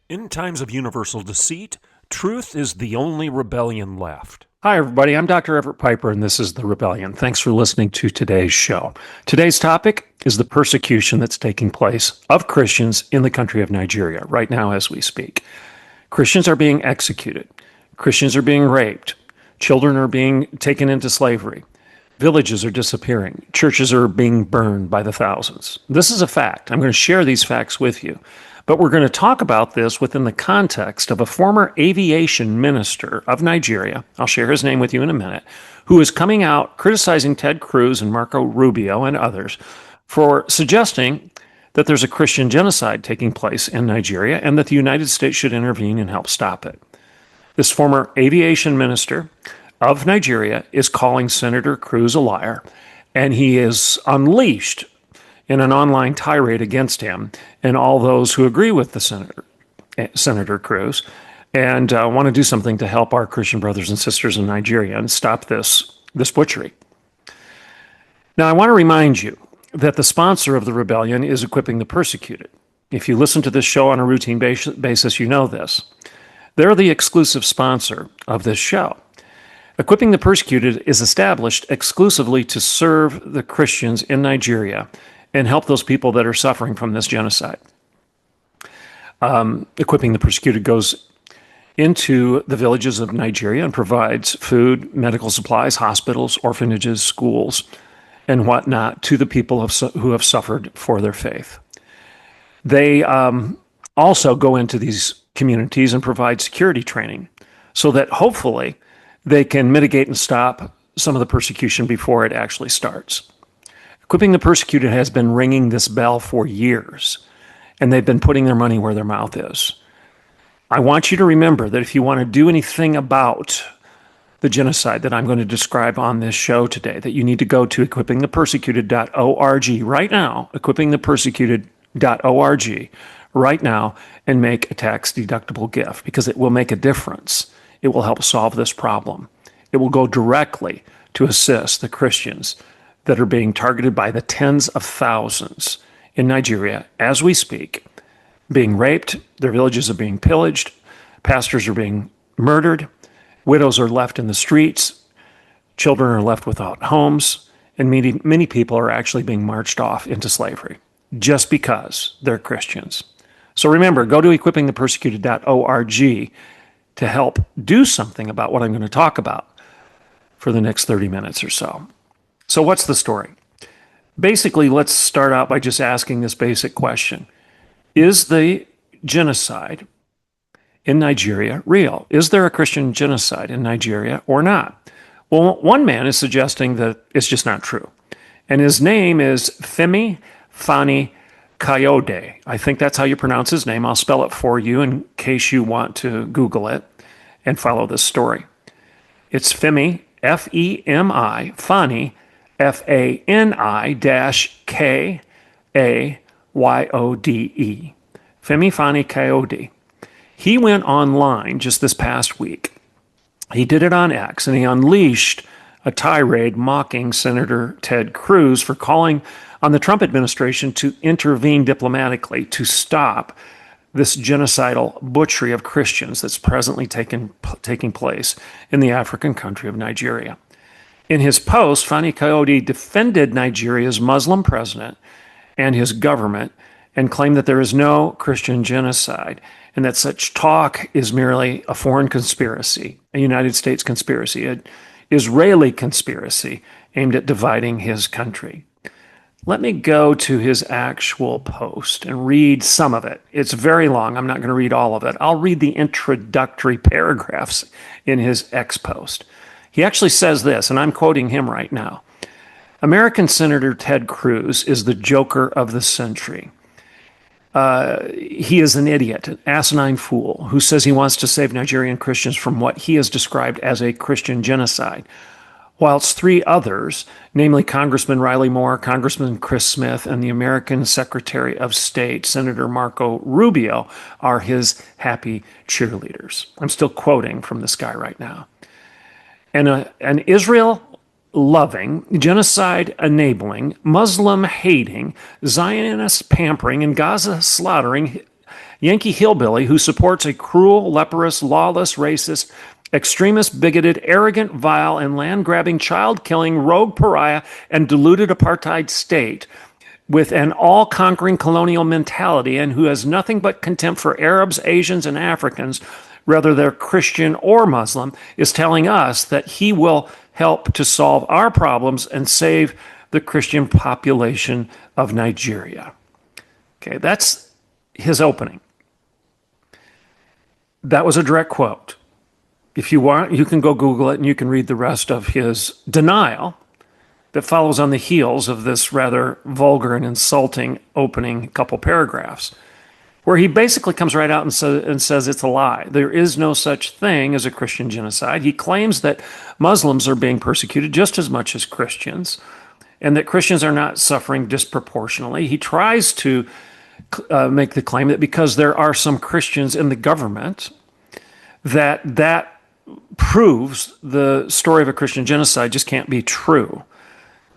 In times of universal deceit, truth is the only rebellion left. Hi, everybody. I'm Dr. Everett Piper, and this is The Rebellion. Thanks for listening to today's show. Today's topic is the persecution that's taking place of Christians in the country of Nigeria right now as we speak. Christians are being executed. Christians are being raped. Children are being taken into slavery. Villages are disappearing. Churches are being burned by the thousands. This is a fact. I'm going to share these facts with you. But we're going to talk about this within the context of a former aviation minister of Nigeria, I'll share his name with you in a minute, who is coming out criticizing Ted Cruz and Marco Rubio and others for suggesting that there's a Christian genocide taking place in Nigeria and that the United States should intervene and help stop it. This former aviation minister of Nigeria is calling Senator Cruz a liar, and he is unleashed in an online tirade against him and all those who agree with the Senator Cruz and want to do something to help our Christian brothers and sisters in Nigeria and stop this butchery. Now, I want to remind you that the sponsor of the rebellion is Equipping the Persecuted. If you listen to this show on a routine basis, you know this. They're the exclusive sponsor of this show. Equipping the Persecuted is established exclusively to serve the Christians in Nigeria and help those people that are suffering from this genocide. Equipping the Persecuted goes into the villages of Nigeria and provides food, medical supplies, hospitals, orphanages, schools, and whatnot to the people who have suffered for their faith. They also go into these communities and provide security training so that hopefully they can mitigate and stop some of the persecution before it actually starts. Equipping the Persecuted has been ringing this bell for years, and they've been putting their money where their mouth is. I want you to remember that if you want to do anything about the genocide that I'm going to describe on this show today, that you need to go to equippingthepersecuted.org right now, equippingthepersecuted.org right now, and make a tax-deductible gift, because it will make a difference. It will help solve this problem. It will go directly to assist the Christians that are being targeted by the tens of thousands in Nigeria as we speak, being raped, their villages are being pillaged, pastors are being murdered, widows are left in the streets, children are left without homes, and many people are actually being marched off into slavery just because they're Christians. So remember, go to equippingthepersecuted.org to help do something about what I'm going to talk about for the next 30 minutes or so. So what's the story? Basically, let's start out by just asking this basic question. Is the genocide in Nigeria real? Is there a Christian genocide in Nigeria or not? Well, one man is suggesting that it's just not true. And his name is Femi Fani Kayode. I think that's how you pronounce his name. I'll spell it for you in case you want to Google it and follow this story. It's Femi, F-E-M-I, Fani, Fani-Kayode. Femi Fani Kayode. He went online just this past week. He did it on X, and he unleashed a tirade mocking Senator Ted Cruz for calling on the Trump administration to intervene diplomatically to stop this genocidal butchery of Christians that's presently taking place in the African country of Nigeria. In his post, Fani Kayode defended Nigeria's Muslim president and his government and claimed that there is no Christian genocide and that such talk is merely a foreign conspiracy, a United States conspiracy, an Israeli conspiracy aimed at dividing his country. Let me go to his actual post and read some of it. It's very long. I'm not going to read all of it. I'll read the introductory paragraphs in his X post. He actually says this, and I'm quoting him right now. American Senator Ted Cruz is the joker of the century. He is an idiot, an asinine fool, who says he wants to save Nigerian Christians from what he has described as a Christian genocide, whilst three others, namely Congressman Riley Moore, Congressman Chris Smith, and the American Secretary of State, Senator Marco Rubio, are his happy cheerleaders. I'm still quoting from this guy right now. And an Israel-loving, genocide-enabling, Muslim-hating, Zionist-pampering, and Gaza-slaughtering Yankee hillbilly who supports a cruel, leprous, lawless, racist, extremist, bigoted, arrogant, vile, and land-grabbing, child-killing, rogue pariah, and deluded apartheid state with an all-conquering colonial mentality and who has nothing but contempt for Arabs, Asians, and Africans, whether they're Christian or Muslim, is telling us that he will help to solve our problems and save the Christian population of Nigeria. Okay, that's his opening. That was a direct quote. If you want, you can go Google it and you can read the rest of his denial that follows on the heels of this rather vulgar and insulting opening couple paragraphs, where he basically comes right out and says it's a lie. There is no such thing as a Christian genocide. He claims that Muslims are being persecuted just as much as Christians, and that Christians are not suffering disproportionately. He tries to make the claim that because there are some Christians in the government, that proves the story of a Christian genocide just can't be true.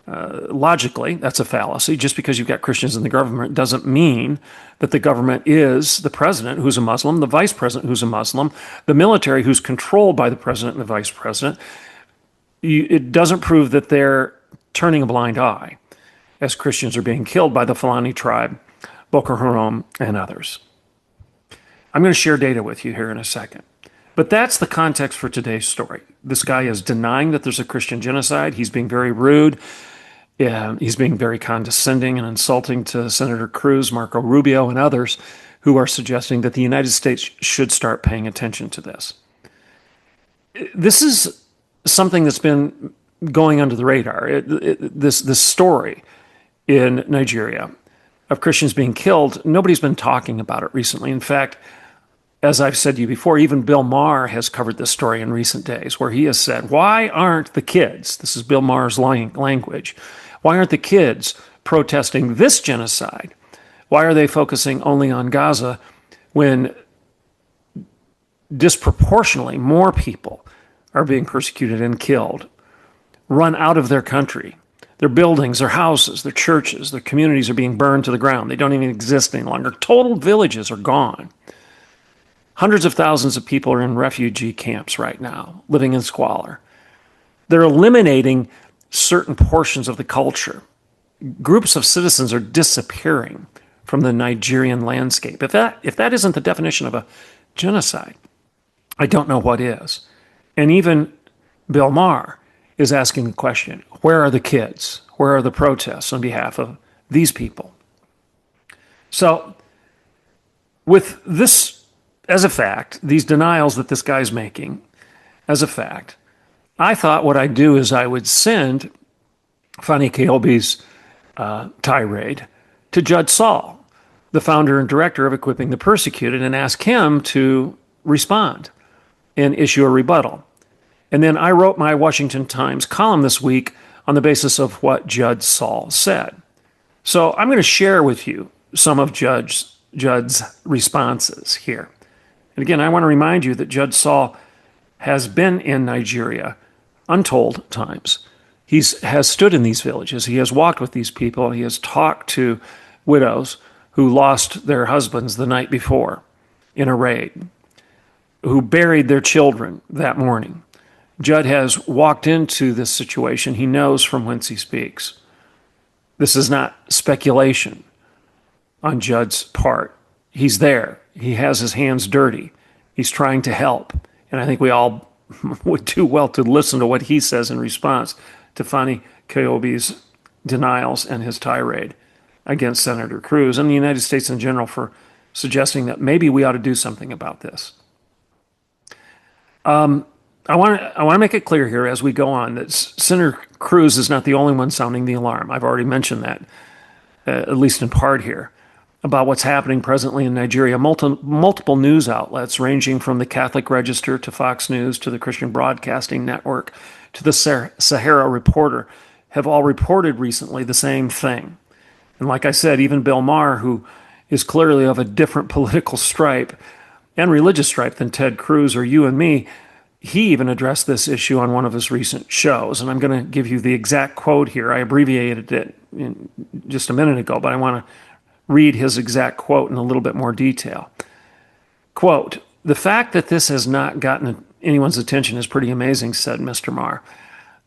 Logically, that's a fallacy. Just because you've got Christians in the government doesn't mean that the government is the president who's a Muslim, the vice president who's a Muslim, the military who's controlled by the president and the vice president. It doesn't prove that they're turning a blind eye as Christians are being killed by the Fulani tribe, Boko Haram, and others. I'm going to share data with you here in a second. But that's the context for today's story. This guy is denying that there's a Christian genocide. He's being very rude. He's being very condescending and insulting to Senator Cruz, Marco Rubio, and others who are suggesting that the United States should start paying attention to this. This is something that's been going under the radar. This story in Nigeria of Christians being killed, nobody's been talking about it recently. In fact, as I've said to you before, even Bill Maher has covered this story in recent days, where he has said, why aren't the kids, this is Bill Maher's language, why aren't the kids protesting this genocide? Why are they focusing only on Gaza when disproportionately more people are being persecuted and killed, run out of their country? Their buildings, their houses, their churches, their communities are being burned to the ground. They don't even exist any longer. Total villages are gone. Hundreds of thousands of people are in refugee camps right now, living in squalor. They're eliminating certain portions of the culture. Groups of citizens are disappearing from the Nigerian landscape. If that isn't the definition of a genocide, I don't know what is. And even Bill Maher is asking the question, where are the kids? Where are the protests on behalf of these people? So, with this as a fact, these denials that this guy's making as a fact, I thought what I'd do is I would send Fani Kayobe's tirade to Judd Saul, the founder and director of Equipping the Persecuted, and ask him to respond and issue a rebuttal. And then I wrote my Washington Times column this week on the basis of what Judd Saul said. So I'm going to share with you some of Judd's responses here. And again, I want to remind you that Judd Saul has been in Nigeria untold times. He has stood in these villages. He has walked with these people. He has talked to widows who lost their husbands the night before in a raid, who buried their children that morning. Judd has walked into this situation. He knows from whence he speaks. This is not speculation on Judd's part. He's there. He has his hands dirty. He's trying to help. And I think we all would do well to listen to what he says in response to Fani Kayobe's denials and his tirade against Senator Cruz and the United States in general for suggesting that maybe we ought to do something about this. I want to make it clear here as we go on that Senator Cruz is not the only one sounding the alarm. I've already mentioned that, at least in part here, about what's happening presently in Nigeria. Multiple news outlets, ranging from the Catholic Register to Fox News to the Christian Broadcasting Network to the Sahara Reporter, have all reported recently the same thing. And like I said, even Bill Maher, who is clearly of a different political stripe and religious stripe than Ted Cruz or you and me, he even addressed this issue on one of his recent shows. And I'm going to give you the exact quote here. I abbreviated it just a minute ago, but I want to read his exact quote in a little bit more detail. Quote, "The fact that this has not gotten anyone's attention is pretty amazing," said Mr. Maher.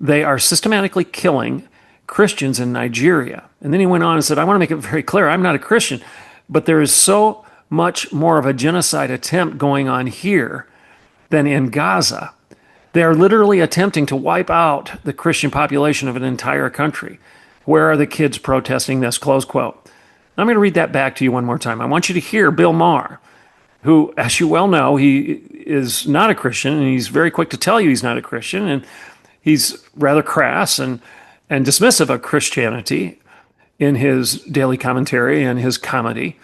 "They are systematically killing Christians in Nigeria." And then he went on and said, "I want to make it very clear, I'm not a Christian, but there is so much more of a genocide attempt going on here than in Gaza. They are literally attempting to wipe out the Christian population of an entire country. Where are the kids protesting this?" Close quote. I'm going to read that back to you one more time. I want you to hear Bill Maher, who, as you well know, he is not a Christian, and he's very quick to tell you he's not a Christian, and he's rather crass and dismissive of Christianity in his daily commentary and his comedy.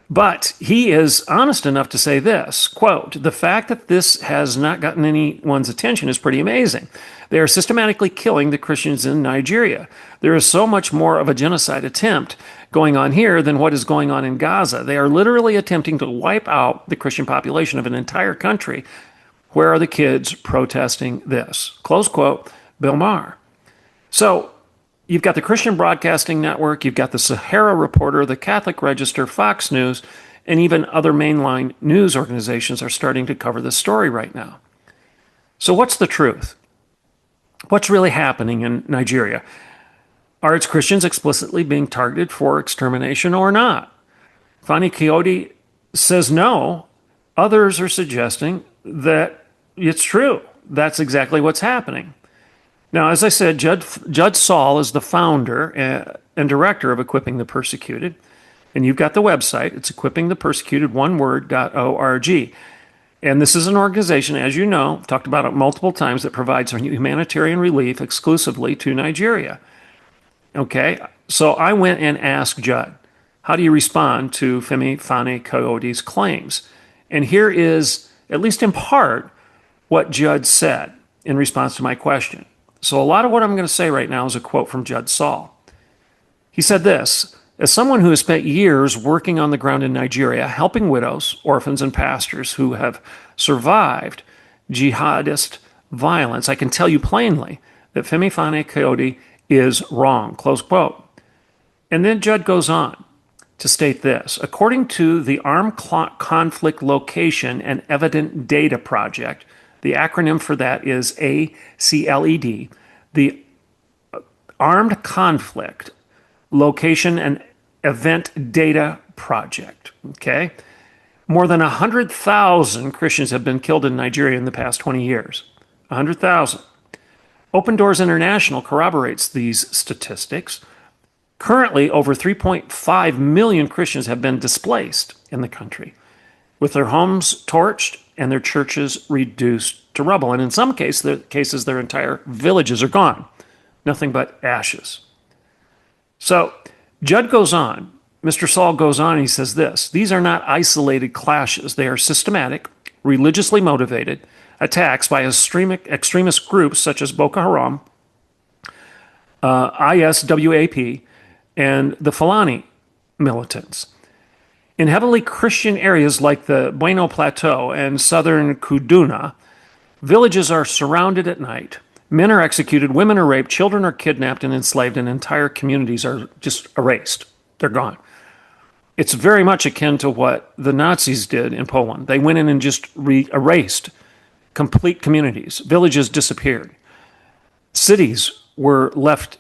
But he is honest enough to say this, quote, "The fact that this has not gotten anyone's attention is pretty amazing. They are systematically killing the Christians in Nigeria. There is so much more of a genocide attempt going on here than what is going on in Gaza. They are literally attempting to wipe out the Christian population of an entire country. Where are the kids protesting this?" Close quote, Bill Maher. So you've got the Christian Broadcasting Network, you've got the Sahara Reporter, the Catholic Register, Fox News, and even other mainline news organizations are starting to cover this story right now. So what's the truth? What's really happening in Nigeria? Are its Christians explicitly being targeted for extermination or not? Fani Coyote says no. Others are suggesting that it's true. That's exactly what's happening. Now, as I said, Judd Saul is the founder and director of Equipping the Persecuted. And you've got the website. It's equippingthepersecuted.org. And this is an organization, as you know, I've talked about it multiple times, that provides humanitarian relief exclusively to Nigeria. Okay, so I went and asked Judd, how do you respond to Femi Fani Coyote's claims? And here is, at least in part, what Judd said in response to my question. So a lot of what I'm going to say right now is a quote from Judd Saul. He said this, "As someone who has spent years working on the ground in Nigeria, helping widows, orphans, and pastors who have survived jihadist violence, I can tell you plainly that Femi Fani Coyote is wrong," close quote. And then Judd goes on to state this, "According to the Armed Conflict Location and Evident Data Project," the acronym for that is ACLED, the Armed Conflict Location and Event Data Project, okay? More than 100,000 Christians have been killed in Nigeria in the past 20 years. 100,000. Open Doors International corroborates these statistics. Currently, over 3.5 million Christians have been displaced in the country, with their homes torched and their churches reduced to rubble. And in some cases, their entire villages are gone. Nothing but ashes. So Judd goes on, Mr. Saul goes on, and he says this, "These are not isolated clashes. They are systematic, religiously motivated attacks by extremist groups such as Boko Haram, ISWAP, and the Fulani militants. In heavily Christian areas like the Bueno Plateau and southern Kaduna, villages are surrounded at night. Men are executed, women are raped, children are kidnapped and enslaved, and entire communities are just erased. They're gone." It's very much akin to what the Nazis did in Poland. They went in and just erased complete communities. Villages disappeared. Cities were left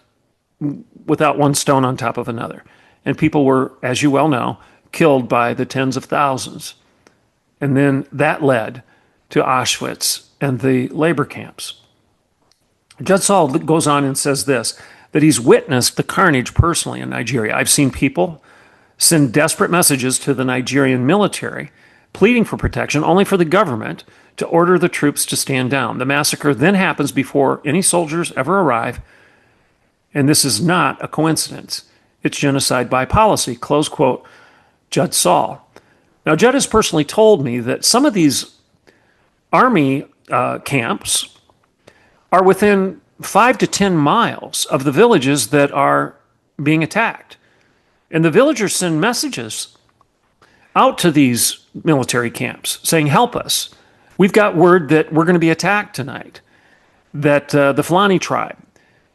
without one stone on top of another. And people were, as you well know, killed by the tens of thousands. And then that led to Auschwitz and the labor camps. Judd Saul goes on and says this, that he's witnessed the carnage personally in Nigeria. "I've seen people send desperate messages to the Nigerian military, pleading for protection, only for the government to order the troops to stand down. The massacre then happens before any soldiers ever arrive, and this is not a coincidence. It's genocide by policy," close quote, Judd Saul. Now, Judd has personally told me that some of these army camps are within 5 to 10 miles of the villages that are being attacked. And the villagers send messages out to these military camps saying, "Help us. We've got word that we're going to be attacked tonight, that the Fulani tribe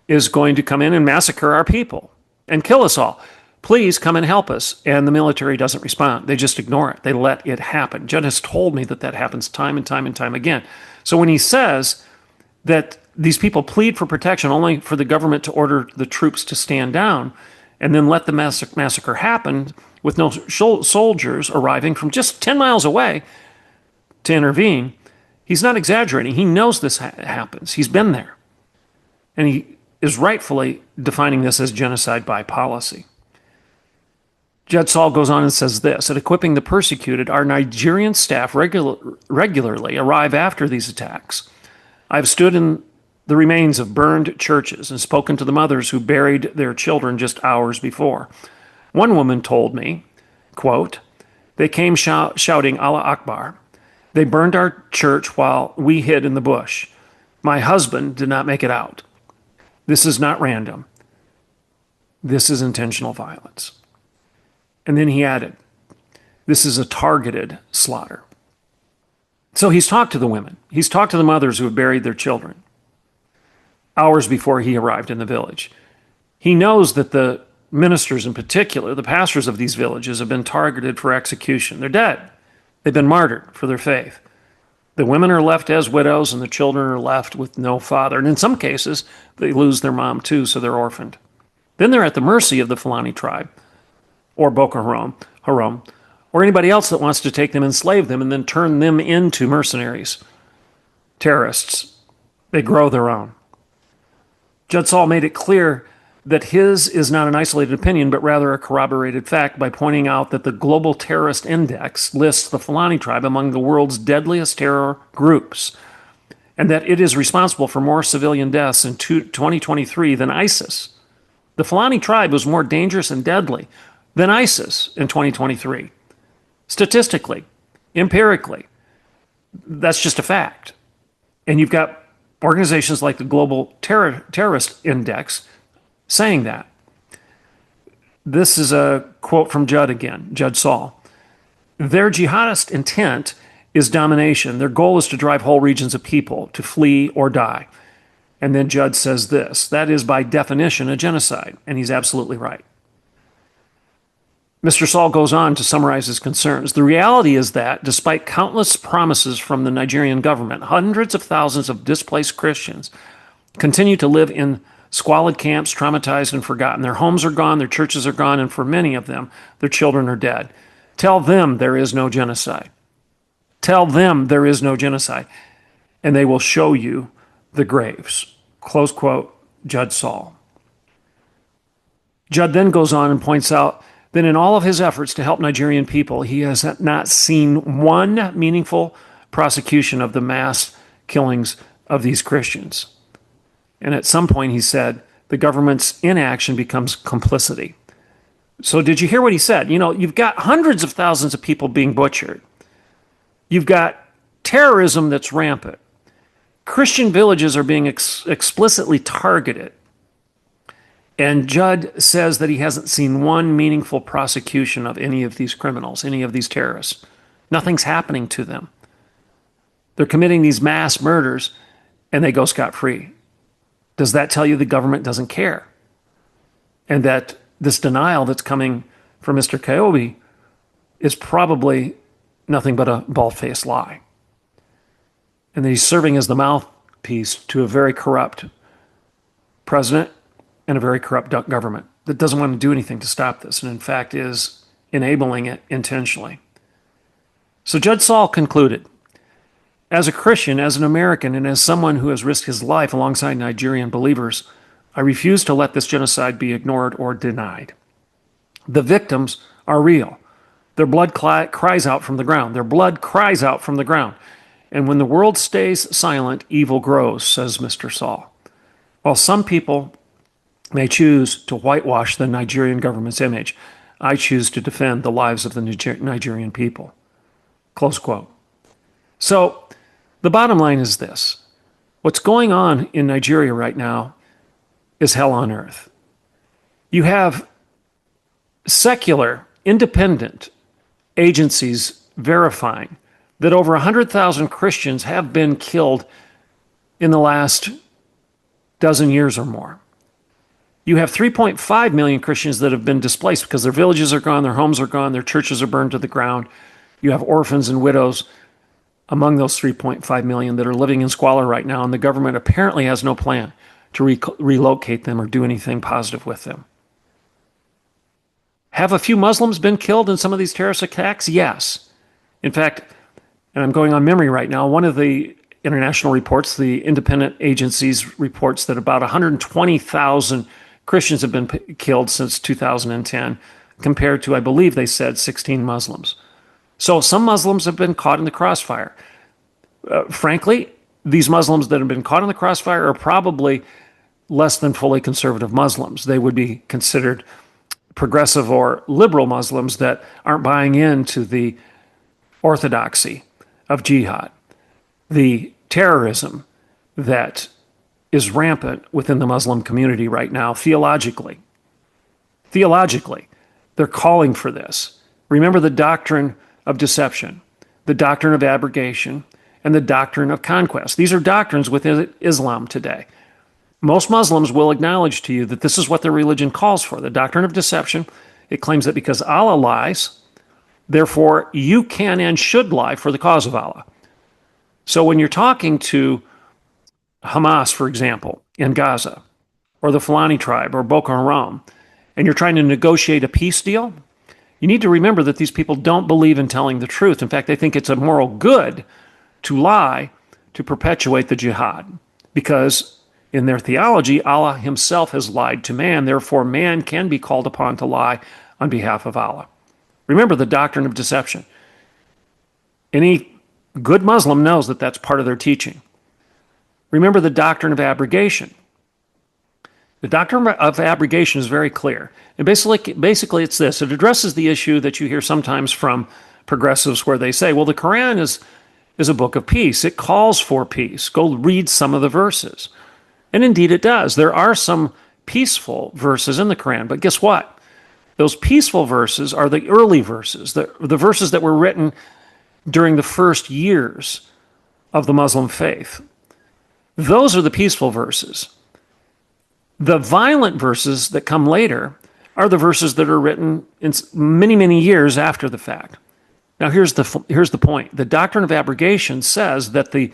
is going to come in and massacre our people and kill us all. Please come and help us. And the military doesn't respond. They just ignore it. They let it happen. Judd has told me that happens time and time and time again. So when he says that these people plead for protection only for the government to order the troops to stand down and then let the massacre happen with no soldiers arriving from just 10 miles away to intervene, he's not exaggerating. He knows this happens. He's been there. And he is rightfully defining this as genocide by policy. Judd Saul goes on and says this: at equipping the persecuted, our Nigerian staff regularly arrive after these attacks. I've stood in the remains of burned churches and spoken to the mothers who buried their children just hours before. One woman told me, quote, they came shouting Allah Akbar. They burned our church while we hid in the bush. My husband did not make it out. This is not random. This is intentional violence. And then he added, this is a targeted slaughter. So he's talked to the women. He's talked to the mothers who have buried their children hours before he arrived in the village. He knows that the ministers in particular, the pastors of these villages, have been targeted for execution. They're dead. They've been martyred for their faith. The women are left as widows and the children are left with no father. And in some cases, they lose their mom too, so they're orphaned. Then they're at the mercy of the Fulani tribe or Boko Haram, or anybody else that wants to take them, enslave them, and then turn them into mercenaries, terrorists. They grow their own. Judd Saul made it clear that his is not an isolated opinion, but rather a corroborated fact by pointing out that the Global Terrorist Index lists the Fulani tribe among the world's deadliest terror groups, and that it is responsible for more civilian deaths in 2023 than ISIS. The Fulani tribe was more dangerous and deadly than ISIS in 2023. Statistically, empirically, that's just a fact. And you've got organizations like the Global Terrorist Index saying that. This is a quote from Judd again, Judd Saul. Their jihadist intent is domination. Their goal is to drive whole regions of people to flee or die. And then Judd says this: that is by definition a genocide. And he's absolutely right. Mr. Saul goes on to summarize his concerns. The reality is that, despite countless promises from the Nigerian government, hundreds of thousands of displaced Christians continue to live in squalid camps, traumatized and forgotten. Their homes are gone, their churches are gone, and for many of them, their children are dead. Tell them there is no genocide. Tell them there is no genocide, and they will show you the graves. Close quote, Judd Saul. Judd then goes on and points out that in all of his efforts to help Nigerian people, he has not seen one meaningful prosecution of the mass killings of these Christians. And at some point he said, the government's inaction becomes complicity. So did you hear what he said? You know, you've got hundreds of thousands of people being butchered. You've got terrorism that's rampant. Christian villages are being explicitly targeted. And Judd says that he hasn't seen one meaningful prosecution of any of these criminals, any of these terrorists. Nothing's happening to them. They're committing these mass murders and they go scot-free. Does that tell you the government doesn't care? And that this denial that's coming from Mr. Kayobi is probably nothing but a bald-faced lie. And that he's serving as the mouthpiece to a very corrupt president and a very corrupt government that doesn't want to do anything to stop this, and in fact is enabling it intentionally. So Judd Saul concluded, as a Christian, as an American, and as someone who has risked his life alongside Nigerian believers, I refuse to let this genocide be ignored or denied. The victims are real. Their blood cries out from the ground. Their blood cries out from the ground. And when the world stays silent, evil grows, says Mr. Saul. While some people may choose to whitewash the Nigerian government's image, I choose to defend the lives of the Nigerian people. Close quote. So the bottom line is this. What's going on in Nigeria right now is hell on earth. You have secular, independent agencies verifying that over 100,000 Christians have been killed in the last dozen years or more. You have 3.5 million Christians that have been displaced because their villages are gone, their homes are gone, their churches are burned to the ground. You have orphans and widows among those 3.5 million that are living in squalor right now, and the government apparently has no plan to relocate them or do anything positive with them. Have a few Muslims been killed in some of these terrorist attacks? Yes. In fact, and I'm going on memory right now, one of the international reports, the independent agencies reports that about 120,000 Christians have been killed since 2010, compared to, I believe they said, 16 Muslims. So some Muslims have been caught in the crossfire. Frankly, these Muslims that have been caught in the crossfire are probably less than fully conservative Muslims. They would be considered progressive or liberal Muslims that aren't buying into the orthodoxy of jihad, the terrorism that is rampant within the Muslim community right now theologically. Theologically, they're calling for this. Remember the doctrine of deception, the doctrine of abrogation, and the doctrine of conquest. These are doctrines within Islam today. Most Muslims will acknowledge to you that this is what their religion calls for. The doctrine of deception, it claims that because Allah lies, therefore you can and should lie for the cause of Allah. So when you're talking to Hamas, for example, in Gaza, or the Fulani tribe, or Boko Haram, and you're trying to negotiate a peace deal, you need to remember that these people don't believe in telling the truth. In fact, they think it's a moral good to lie to perpetuate the jihad, because in their theology, Allah himself has lied to man. Therefore, man can be called upon to lie on behalf of Allah. Remember the doctrine of deception. Any good Muslim knows that that's part of their teaching. Remember the doctrine of abrogation. The doctrine of abrogation is very clear. And basically it's this. It addresses the issue that you hear sometimes from progressives where they say, well, the Quran is a book of peace. It calls for peace. Go read some of the verses. And indeed it does. There are some peaceful verses in the Quran, but guess what? Those peaceful verses are the early verses, the verses that were written during the first years of the Muslim faith. Those are the peaceful verses. The violent verses that come later are the verses that are written in many, many years after the fact. Now, here's the point. The doctrine of abrogation says that the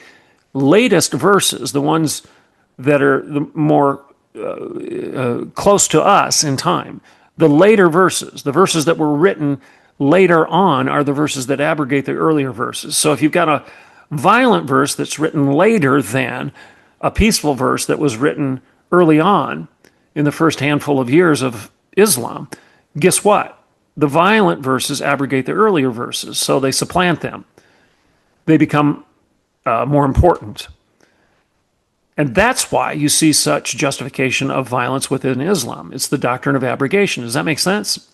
latest verses, the ones that are the more close to us in time, the later verses, the verses that were written later on, are the verses that abrogate the earlier verses. So if you've got a violent verse that's written later than a peaceful verse that was written early on in the first handful of years of Islam, guess what? The violent verses abrogate the earlier verses, so they supplant them. They become more important. And that's why you see such justification of violence within Islam. It's the doctrine of abrogation. Does that make sense?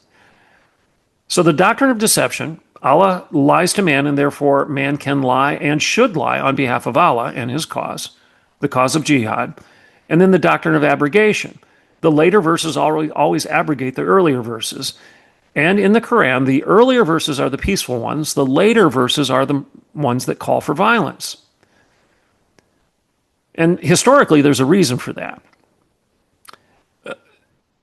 So the doctrine of deception, Allah lies to man, and therefore man can lie and should lie on behalf of Allah and his cause, the cause of jihad. And then the doctrine of abrogation. The later verses always abrogate the earlier verses. And in the Quran, the earlier verses are the peaceful ones. The later verses are the ones that call for violence. And historically, there's a reason for that.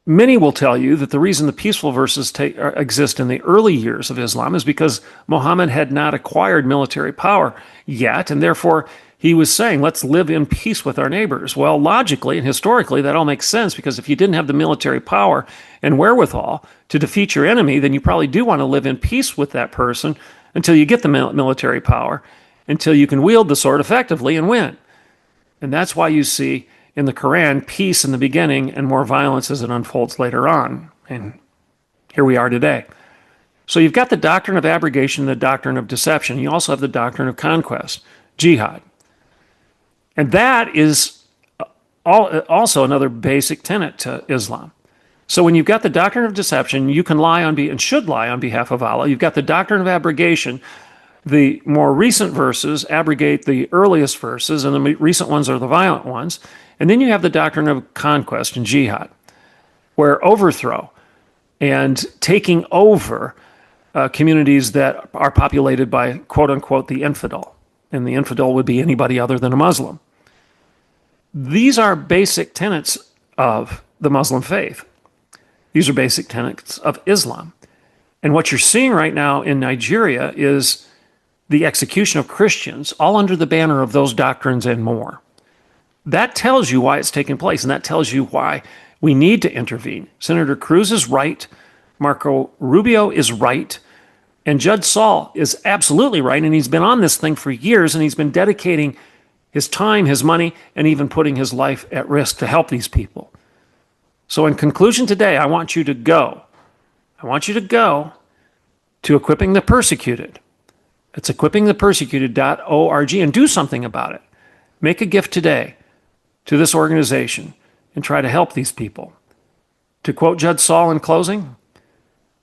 Many will tell you that the reason the peaceful verses exist in the early years of Islam is because Muhammad had not acquired military power yet, and therefore he was saying, let's live in peace with our neighbors. Well, logically and historically, that all makes sense, because if you didn't have the military power and wherewithal to defeat your enemy, then you probably do want to live in peace with that person until you get the military power, until you can wield the sword effectively and win. And that's why you see in the Quran peace in the beginning and more violence as it unfolds later on. And here we are today. So you've got the doctrine of abrogation, the doctrine of deception. You also have the doctrine of conquest, jihad. And that is also another basic tenet to Islam. So when you've got the doctrine of deception, you can lie on and should lie on behalf of Allah. You've got the doctrine of abrogation. The more recent verses abrogate the earliest verses, and the recent ones are the violent ones. And then you have the doctrine of conquest and jihad, where overthrow and taking over communities that are populated by, quote unquote, the infidel. And the infidel would be anybody other than a Muslim. These are basic tenets of the Muslim faith. These are basic tenets of Islam. And what you're seeing right now in Nigeria is the execution of Christians, all under the banner of those doctrines and more. That tells you why it's taking place, and that tells you why we need to intervene. Senator Cruz is right. Marco Rubio is right. And Judd Saul is absolutely right. And he's been on this thing for years, and he's been dedicating his time, his money, and even putting his life at risk to help these people. So in conclusion today, I want you to go. I want you to go to Equipping the Persecuted. It's equippingthepersecuted.org and do something about it. Make a gift today to this organization and try to help these people. To quote Judd Saul in closing,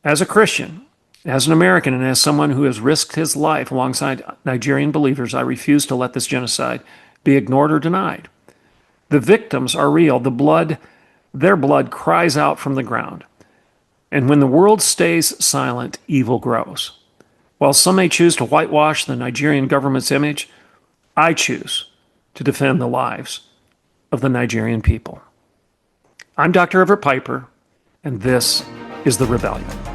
as a Christian, as an American, and as someone who has risked his life alongside Nigerian believers, I refuse to let this genocide be ignored or denied. The victims are real. Their blood cries out from the ground. And when the world stays silent, evil grows. While some may choose to whitewash the Nigerian government's image, I choose to defend the lives of the Nigerian people. I'm Dr. Everett Piper, and this is The Rebellion.